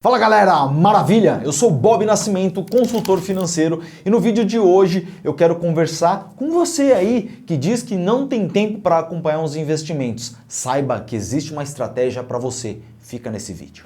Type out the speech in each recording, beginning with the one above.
Fala galera, maravilha? Eu sou Bob Nascimento, consultor financeiro, e no vídeo de hoje eu quero conversar com você aí que diz que não tem tempo para acompanhar os investimentos. Saiba que existe uma estratégia para você. Fica nesse vídeo.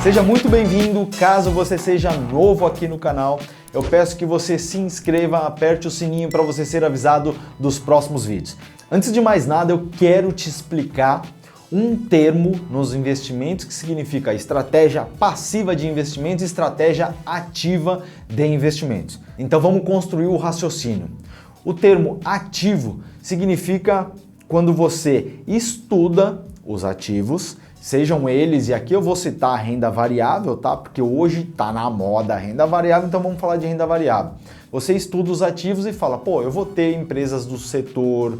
Seja muito bem-vindo. Caso você seja novo aqui no canal, eu peço que você se inscreva, aperte o sininho para você ser avisado dos próximos vídeos. Antes de mais nada, eu quero te explicar um termo nos investimentos que significa estratégia passiva de investimentos e estratégia ativa de investimentos. Então vamos construir o raciocínio. O termo ativo significa quando você estuda os ativos, sejam eles, e aqui eu vou citar a renda variável, tá? Porque hoje tá na moda a renda variável, então vamos falar de renda variável. Você estuda os ativos e fala, pô, eu vou ter empresas do setor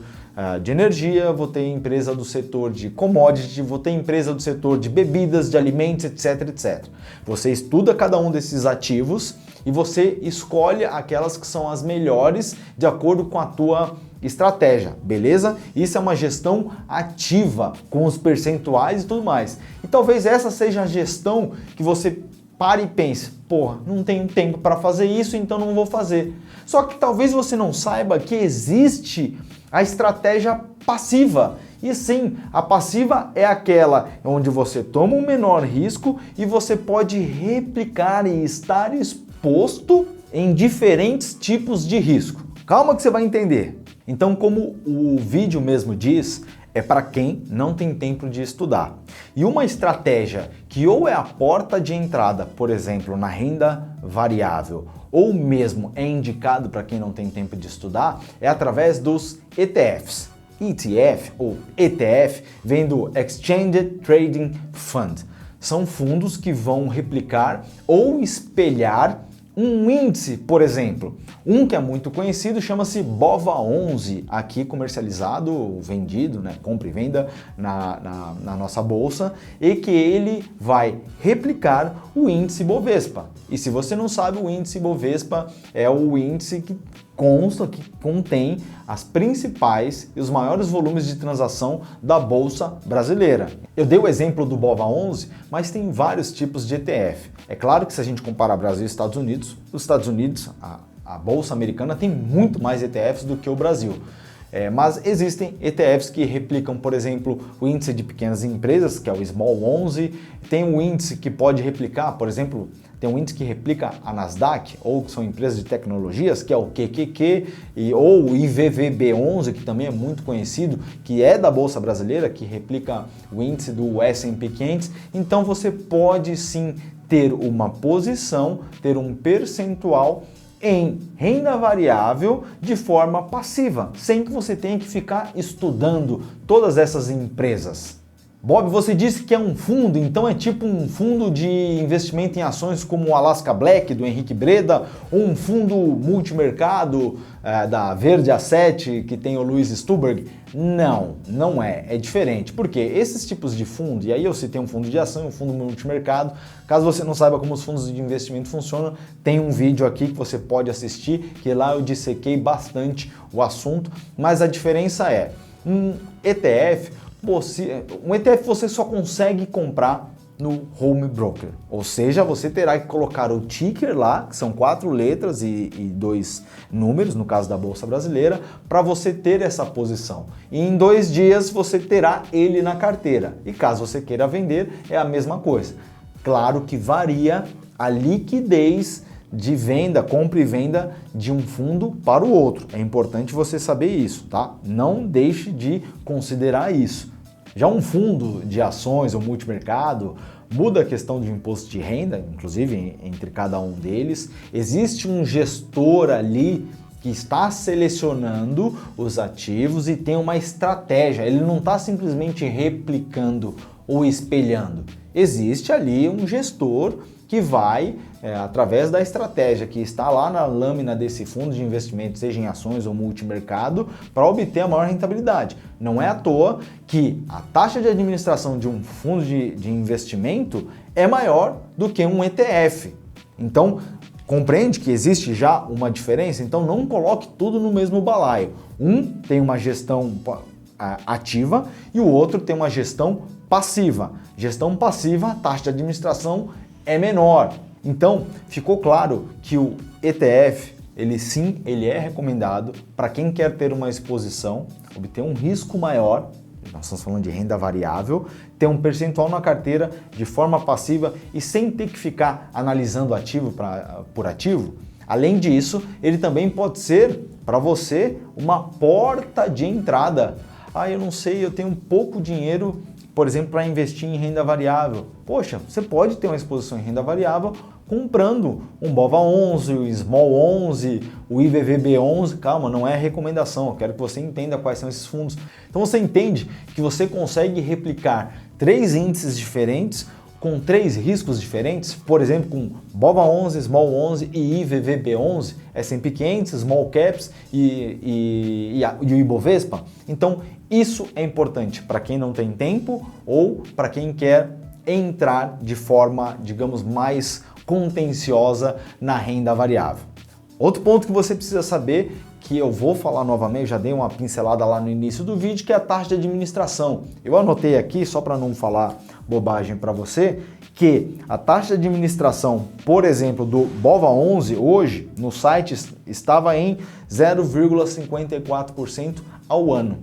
de energia, vou ter empresa do setor de commodity, vou ter empresa do setor de bebidas, de alimentos, etc, etc. Você estuda cada um desses ativos e você escolhe aquelas que são as melhores de acordo com a tua estratégia, beleza? Isso é uma gestão ativa, com os percentuais e tudo mais. E talvez essa seja a gestão que você pare e pense, porra, não tenho tempo para fazer isso, então não vou fazer. Só que talvez você não saiba que existe a estratégia passiva. E sim, a passiva é aquela onde você toma um menor risco e você pode replicar e estar exposto em diferentes tipos de risco. Calma que você vai entender. Então, como o vídeo mesmo diz, é para quem não tem tempo de estudar. E uma estratégia que ou é a porta de entrada, por exemplo, na renda variável, ou mesmo é indicado para quem não tem tempo de estudar, é através dos ETFs. ETF ou ETF vem do Exchange Trading Fund. São fundos que vão replicar ou espelhar um índice, por exemplo. Um que é muito conhecido chama-se BOVA11, aqui comercializado, vendido, né, compra e venda na nossa bolsa, e que ele vai replicar o índice Bovespa. E se você não sabe, o índice Bovespa é o índice que consta, que contém as principais e os maiores volumes de transação da Bolsa Brasileira. Eu dei o exemplo do BOVA11, mas tem vários tipos de ETF. É claro que se a gente comparar Brasil e Estados Unidos, os Estados Unidos, a Bolsa Americana tem muito mais ETFs do que o Brasil. Mas existem ETFs que replicam, por exemplo, o índice de pequenas empresas, que é o Small 11, tem um índice que pode replicar, por exemplo, tem um índice que replica a Nasdaq, ou que são empresas de tecnologias, que é o QQQ, ou o IVVB11, que também é muito conhecido, que é da Bolsa Brasileira, que replica o índice do S&P 500. Então você pode sim ter uma posição, ter um percentual em renda variável de forma passiva, sem que você tenha que ficar estudando todas essas empresas. Bob, você disse que é um fundo, então é tipo um fundo de investimento em ações como o Alaska Black, do Henrique Breda, ou um fundo multimercado da Verde Asset, que tem o Luiz Stuberg? Não, não é. É diferente. Porque esses tipos de fundo, e aí eu citei um fundo de ação e um fundo multimercado, caso você não saiba como os fundos de investimento funcionam, tem um vídeo aqui que você pode assistir, que lá eu dissequei bastante o assunto, mas a diferença é, um ETF você só consegue comprar no home broker, ou seja, você terá que colocar o ticker lá, que são 4 letras e 2 números, no caso da Bolsa Brasileira, para você ter essa posição. E em 2 dias você terá ele na carteira. E caso você queira vender, é a mesma coisa. Claro que varia a liquidez de venda, compra e venda de um fundo para o outro. É importante você saber isso, tá? Não deixe de considerar isso. Já um fundo de ações ou multimercado muda a questão de imposto de renda, inclusive entre cada um deles. Existe um gestor ali que está selecionando os ativos e tem uma estratégia. Ele não está simplesmente replicando ou espelhando. Existe ali um gestor que vai, através da estratégia que está lá na lâmina desse fundo de investimento, seja em ações ou multimercado, para obter a maior rentabilidade. Não é à toa que a taxa de administração de um fundo de investimento é maior do que um ETF. Então, compreende que existe já uma diferença? Então não coloque tudo no mesmo balaio. Um tem uma gestão ativa e o outro tem uma gestão passiva. Gestão passiva, a taxa de administração é menor. Então, ficou claro que o ETF, ele é recomendado para quem quer ter uma exposição, obter um risco maior, nós estamos falando de renda variável, ter um percentual na carteira de forma passiva e sem ter que ficar analisando ativo por ativo. Além disso, ele também pode ser para você uma porta de entrada. Eu não sei, eu tenho pouco dinheiro, por exemplo, para investir em renda variável. Poxa, você pode ter uma exposição em renda variável comprando um BOVA11, o Small 11, o IVVB11. Calma, não é recomendação, eu quero que você entenda quais são esses fundos. Então você entende que você consegue replicar 3 índices diferentes com 3 riscos diferentes, por exemplo, com BOVA11, Small 11 e IVVB11, S&P 500, Small Caps e o Ibovespa. Então isso é importante para quem não tem tempo ou para quem quer entrar de forma, digamos, mais contenciosa na renda variável. Outro ponto que você precisa saber, que eu vou falar novamente, eu já dei uma pincelada lá no início do vídeo, que é a taxa de administração. Eu anotei aqui, só para não falar bobagem para você, que a taxa de administração, por exemplo, do BOVA11 hoje no site estava em 0,54% ao ano.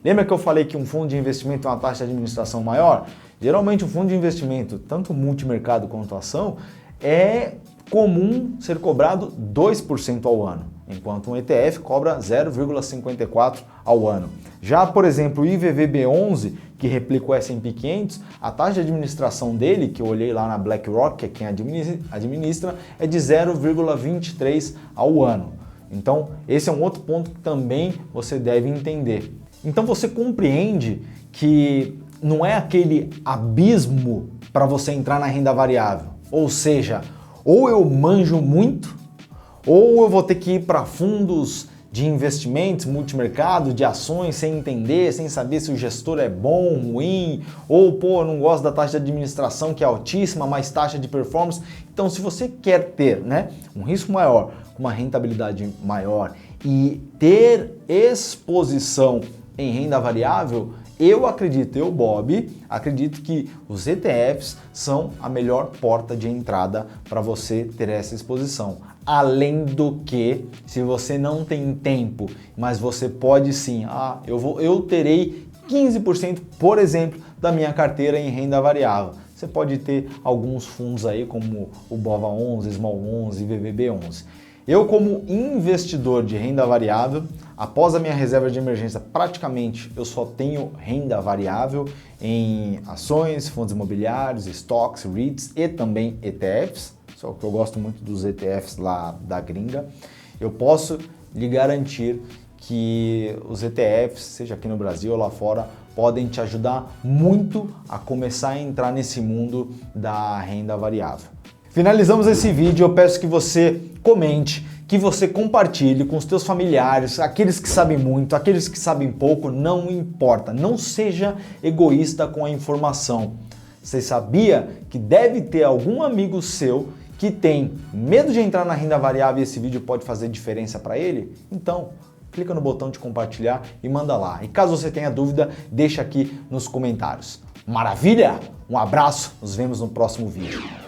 Lembra que eu falei que um fundo de investimento tem uma taxa de administração maior? Geralmente um fundo de investimento, tanto multimercado quanto ação, é comum ser cobrado 2% ao ano, enquanto um ETF cobra 0,54% ao ano. Já, por exemplo, o IVVB11, que replica o S&P 500, a taxa de administração dele, que eu olhei lá na BlackRock, que é quem administra, é de 0,23% ao ano. Então, esse é um outro ponto que também você deve entender. Então, você compreende que não é aquele abismo para você entrar na renda variável. Ou seja, ou eu manjo muito, ou eu vou ter que ir para fundos de investimentos, multimercado, de ações, sem entender, sem saber se o gestor é bom, ruim, ou eu não gosto da taxa de administração que é altíssima, mas taxa de performance. Então, se você quer ter, um risco maior, uma rentabilidade maior e ter exposição em renda variável, eu, Bob, acredito que os ETFs são a melhor porta de entrada para você ter essa exposição. Além do que, se você não tem tempo, mas você pode sim, eu terei 15%, por exemplo, da minha carteira em renda variável. Você pode ter alguns fundos aí como o BOVA11, Small 11 e VVB11. Eu, como investidor de renda variável, após a minha reserva de emergência, praticamente eu só tenho renda variável em ações, fundos imobiliários, stocks, REITs e também ETFs, só que eu gosto muito dos ETFs lá da gringa. Eu posso lhe garantir que os ETFs, seja aqui no Brasil ou lá fora, podem te ajudar muito a começar a entrar nesse mundo da renda variável. Finalizamos esse vídeo, eu peço que você comente, que você compartilhe com os teus familiares, aqueles que sabem muito, aqueles que sabem pouco, não importa. Não seja egoísta com a informação. Você sabia que deve ter algum amigo seu que tem medo de entrar na renda variável e esse vídeo pode fazer diferença para ele? Então, clica no botão de compartilhar e manda lá. E caso você tenha dúvida, deixa aqui nos comentários. Maravilha? Um abraço, nos vemos no próximo vídeo.